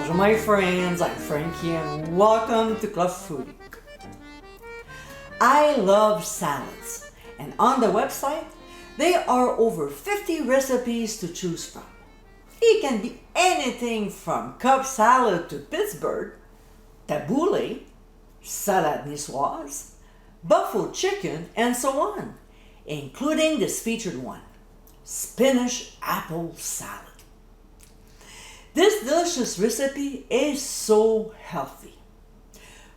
Bonjour my friends, I'm Frankie and welcome to Club Foodie. I love salads and on the website there are over 50 recipes to choose from. It can be anything from Cobb salad to Pittsburgh, tabbouleh, salade niçoise, buffalo chicken and so on, including this featured one, Spinach Apple Salad. This delicious recipe is so healthy.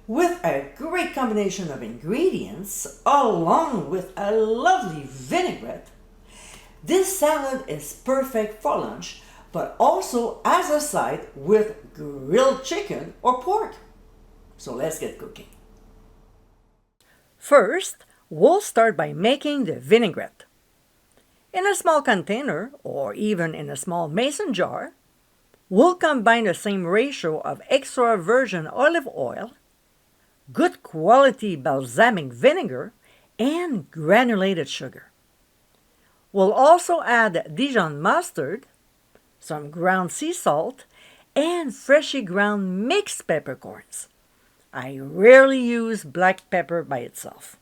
With a great combination of ingredients, along with a lovely vinaigrette, this salad is perfect for lunch, but also as a side with grilled chicken or pork. So let's get cooking. First, we'll start by making the vinaigrette. In a small container, or even in a small mason jar, we'll combine the same ratio of extra virgin olive oil, good quality balsamic vinegar, and granulated sugar. We'll also add Dijon mustard, some ground sea salt, and freshly ground mixed peppercorns. I rarely use black pepper by itself.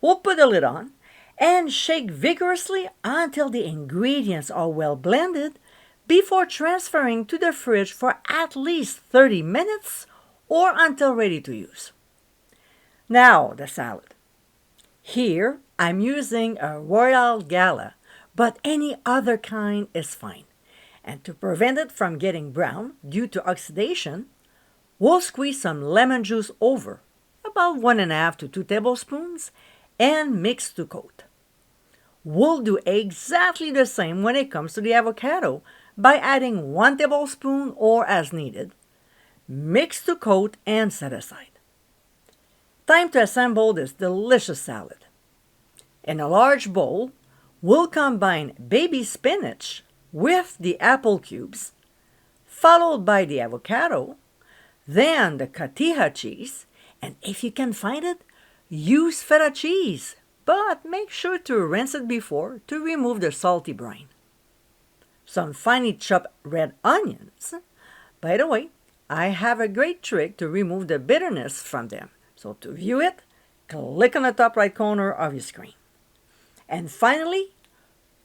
We'll put the lid on and shake vigorously until the ingredients are well blended before transferring to the fridge for at least 30 minutes or until ready to use. Now the salad. Here I'm using a Royal Gala, but any other kind is fine. And to prevent it from getting brown due to oxidation, we'll squeeze some lemon juice over, about 1.5 to 2 tablespoons, and mix to coat. We'll do exactly the same when it comes to the avocado by adding 1 tablespoon or as needed, mix to coat and set aside. Time to assemble this delicious salad. In a large bowl, we'll combine baby spinach with the apple cubes, followed by the avocado, then the cotija cheese, and if you can find it, use feta cheese, but make sure to rinse it before to remove the salty brine. Some finely chopped red onions. By the way, I have a great trick to remove the bitterness from them. So to view it, click on the top right corner of your screen. And finally,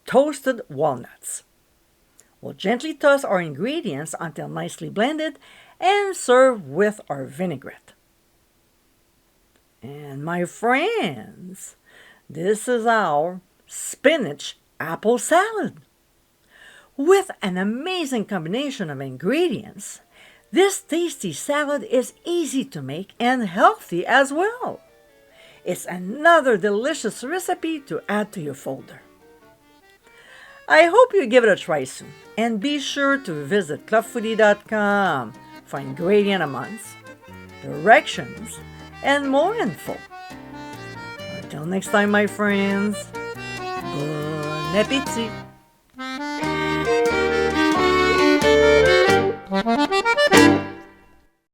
toasted walnuts. We'll gently toss our ingredients until nicely blended and serve with our vinaigrette. And my friends, this is our spinach apple salad. With an amazing combination of ingredients, this tasty salad is easy to make and healthy as well. It's another delicious recipe to add to your folder. I hope you give it a try soon, and be sure to visit clubfoodie.com for ingredient amounts, directions, and more info. Until next time, my friends, bon appétit!